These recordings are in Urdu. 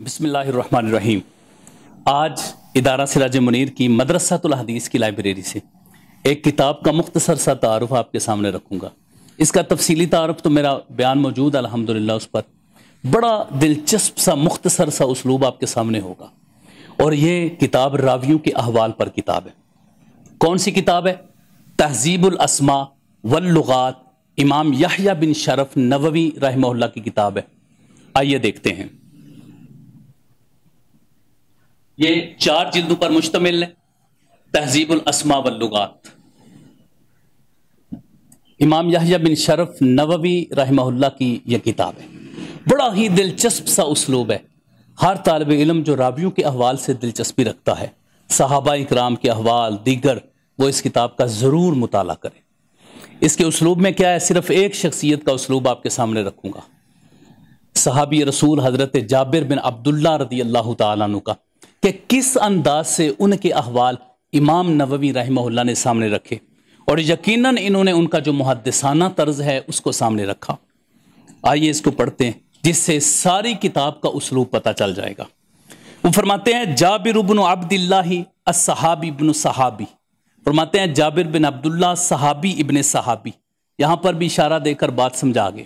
بسم اللہ الرحمن الرحیم۔ آج ادارہ سراج منیر کی مدرسۃ الحدیث کی لائبریری سے ایک کتاب کا مختصر سا تعارف آپ کے سامنے رکھوں گا۔ اس کا تفصیلی تعارف تو میرا بیان موجود الحمدللہ اس پر، بڑا دلچسپ سا مختصر سا اسلوب آپ کے سامنے ہوگا، اور یہ کتاب راویوں کے احوال پر کتاب ہے۔ کون سی کتاب ہے؟ تہذیب الاسماء واللغات، امام یحییٰ بن شرف نووی رحمہ اللہ کی کتاب ہے۔ آئیے دیکھتے ہیں۔ یہ 4 جلدوں پر مشتمل ہے، تہذیب الاسماء واللغات۔ امام یحییٰ بن شرف نووی رحمہ اللہ کی یہ کتاب ہے۔ بڑا ہی دلچسپ سا اسلوب ہے۔ ہر طالب علم جو راویوں کے احوال سے دلچسپی رکھتا ہے، صحابہ اکرام کے احوال دیگر، وہ اس کتاب کا ضرور مطالعہ کرے۔ اس کے اسلوب میں کیا ہے؟ صرف ایک شخصیت کا اسلوب آپ کے سامنے رکھوں گا، صحابی رسول حضرت جابر بن عبداللہ رضی اللہ تعالیٰ عنہ کا، کہ کس انداز سے ان کے احوال امام نووی رحمہ اللہ نے سامنے رکھے، اور یقیناً انہوں نے ان کا جو محدثانہ طرز ہے اس کو سامنے رکھا۔ آئیے اس کو پڑھتے ہیں، جس سے ساری کتاب کا اسلوب پتہ چل جائے گا۔ وہ فرماتے ہیں جابر بن عبداللہ الصحابی بن صحابی، فرماتے ہیں جابر بن عبداللہ صحابی ابن صحابی، یہاں پر بھی اشارہ دے کر بات سمجھا گے۔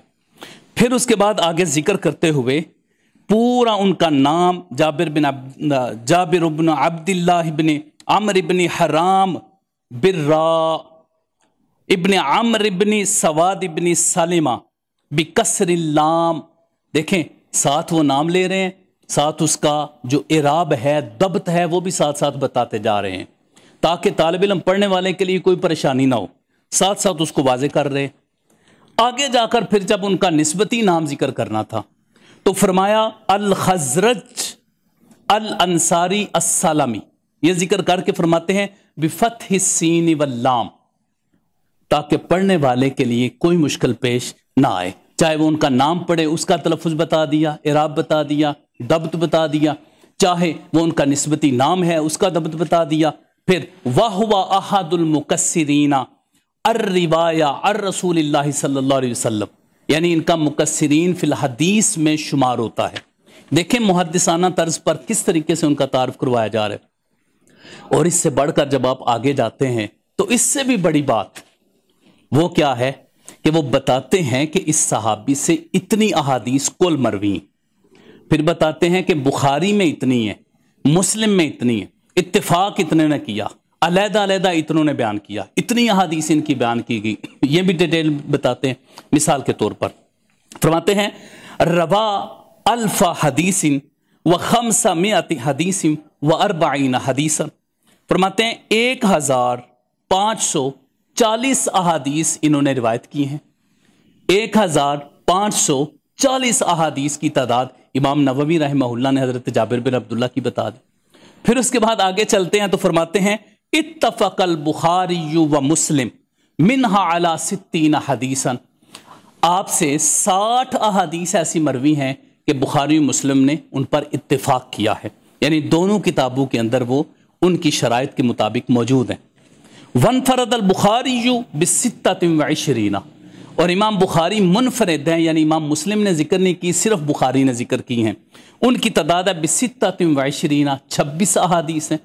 پھر اس کے بعد آگے ذکر کرتے ہوئے پورا ان کا نام جابر بن عبداللہ بن عمر بن حرام برا ابن عمر بن سواد بن سلمہ بکسر اللام، دیکھیں ساتھ وہ نام لے رہے ہیں، ساتھ اس کا جو اعراب ہے، ضبط ہے، وہ بھی ساتھ ساتھ بتاتے جا رہے ہیں، تاکہ طالب علم پڑھنے والے کے لیے کوئی پریشانی نہ ہو، ساتھ ساتھ اس کو واضح کر رہے ہیں۔ آگے جا کر پھر جب ان کا نسبتی نام ذکر کرنا تھا تو فرمایا الخزرج الانصاری السلمی، یہ ذکر کر کے فرماتے ہیں بفتح السین واللام، تاکہ پڑھنے والے کے لیے کوئی مشکل پیش نہ آئے، چاہے وہ ان کا نام پڑھے اس کا تلفظ بتا دیا، اعراب بتا دیا، ضبط بتا دیا، چاہے وہ ان کا نسبتی نام ہے اس کا ضبط بتا دیا۔ پھر وَهُوَ أَحَدُ الْمُكَسِّرِينَ الرِّوَایَ عن رسول اللہ صلی اللہ علیہ وسلم، یعنی ان کا مکسرین فی الحدیث میں شمار ہوتا ہے۔ دیکھیں محدثانہ طرز پر کس طریقے سے ان کا تعارف کروایا جا رہا ہے، اور اس سے بڑھ کر جب آپ آگے جاتے ہیں تو اس سے بھی بڑی بات وہ کیا ہے کہ وہ بتاتے ہیں کہ اس صحابی سے اتنی احادیث کل مروی، پھر بتاتے ہیں کہ بخاری میں اتنی ہے، مسلم میں اتنی ہے، اتفاق اتنے نے کیا، علیحدہ علیحدہ اتنوں نے بیان کیا، اتنی احادیث ان کی بیان کی گئی، یہ بھی ڈیٹیل بتاتے ہیں۔ مثال کے طور پر فرماتے ہیں روا الف حدیث و 500 حدیث و 40 حدیثا، فرماتے ہیں 1540 احادیث انہوں نے روایت کی ہیں۔ 1540 احادیث کی تعداد امام نووی رحمہ اللہ نے حضرت جابر بن عبداللہ کی بتا دی۔ پھر اس کے بعد آگے چلتے ہیں تو فرماتے ہیں اتفق البخاری و مسلم منہا علی 60 حدیثا، آپ سے 60 احادیث ایسی مروی ہیں کہ بخاری و مسلم نے ان پر اتفاق کیا ہے، یعنی دونوں کتابوں کے اندر وہ ان کی شرائط کے مطابق موجود ہیں۔ وانفرد البخاری ب26، اور امام بخاری منفرد ہیں، یعنی امام مسلم نے ذکر نہیں کی، صرف بخاری نے ذکر کی ہیں، ان کی تعداد ہے ب26، 26 احادیث ہیں۔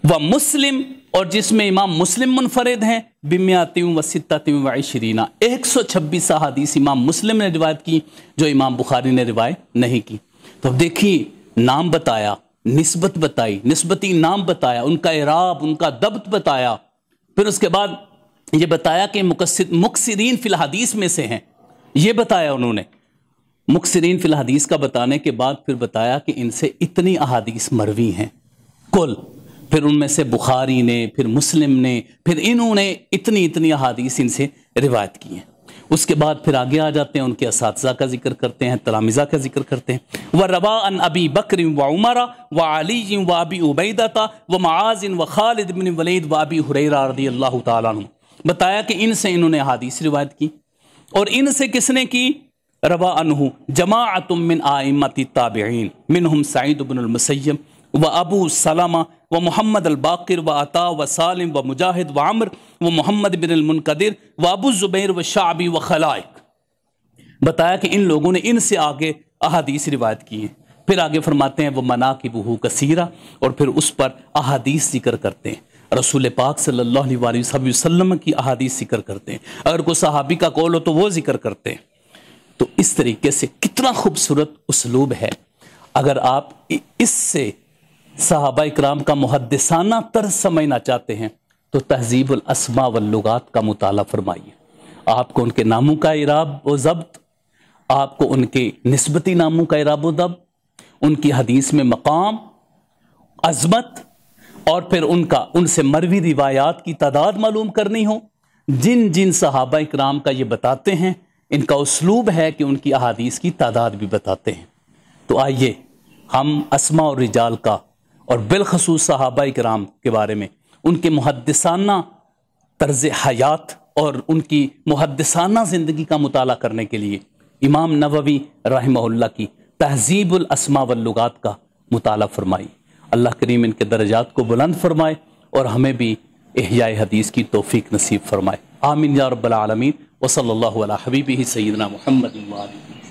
وہ مسلم، اور جس میں امام مسلم منفرد ہیں ب126، 126 احادیث امام مسلم نے روایت کی جو امام بخاری نے روایت نہیں کی۔ تو اب دیکھیے نام بتایا، نسبت بتائی، نسبتی نام بتایا، ان کا اعراب، ان کا ضبط بتایا، پھر اس کے بعد یہ بتایا کہ مکثرین فی الحدیث میں سے ہیں، یہ بتایا انہوں نے۔ مکثرین فی الحدیث کا بتانے کے بعد پھر بتایا کہ ان سے اتنی احادیث مروی ہیں کل، پھر ان میں سے بخاری نے، پھر مسلم نے، پھر انہوں نے اتنی احادیث ان سے روایت کی ہیں۔ اس کے بعد پھر آگے آ جاتے ہیں، ان کے اساتذہ کا ذکر کرتے ہیں، تلامذہ کا ذکر کرتے ہیں۔ وَرَوَا عَنْ أَبِي بَكْرٍ وَعُمَرَ وَعَلِيٍّ وَأَبِي عُبَيْدَةَ وَمُعَاذٍ وَخَالِدٍ بن ولید وَأَبِي ہُرَیرہ رضی اللہ تعالیٰ عنہ، بتایا کہ ان سے انہوں نے احادیث روایت کی، اور ان سے کس نے کی؟ روا عنہ جماعت من ائمۃ التابعین منہم سعید بن المسیب و ابو سلمہ و محمد الباقر و عطا و سالم و مجاہد و عمر و محمد بن المنقدر و ابو زبیر و شعبی و خلائق، بتایا کہ ان لوگوں نے ان سے آگے احادیث روایت کی ہیں۔ پھر آگے فرماتے ہیں وہ مناقبہ کثیرہ، اور پھر اس پر احادیث ذکر کرتے ہیں، رسول پاک صلی اللہ علیہ وسلم کی احادیث ذکر کرتے ہیں، اگر کوئی صحابی کا قول ہو تو وہ ذکر کرتے ہیں۔ تو اس طریقے سے کتنا خوبصورت اسلوب ہے۔ اگر آپ اس سے صحابہ اکرام کا محدثانہ طرز سمجھنا چاہتے ہیں تو تہذیب الاسماء واللغات کا مطالعہ فرمائیے۔ آپ کو ان کے ناموں کا اعراب و ضبط، آپ کو ان کے نسبتی ناموں کا اعراب و ضبط، ان کی حدیث میں مقام، عظمت، اور پھر ان سے مروی روایات کی تعداد معلوم کرنی ہو، جن جن صحابہ اکرام کا یہ بتاتے ہیں، ان کا اسلوب ہے کہ ان کی احادیث کی تعداد بھی بتاتے ہیں۔ تو آئیے ہم اسماء اور رجال کا اور بالخصوص صحابہ اکرام کے بارے میں ان کے محدثانہ طرز حیات اور ان کی محدثانہ زندگی کا مطالعہ کرنے کے لیے امام نووی رحمہ اللہ کی تہذیب الاسماء واللغات کا مطالعہ فرمائی۔ اللہ کریم ان کے درجات کو بلند فرمائے اور ہمیں بھی احیاء حدیث کی توفیق نصیب فرمائے۔ آمین یا رب العالمین، وصلی اللہ علی حبیبہ سیدنا محمد وآلہ۔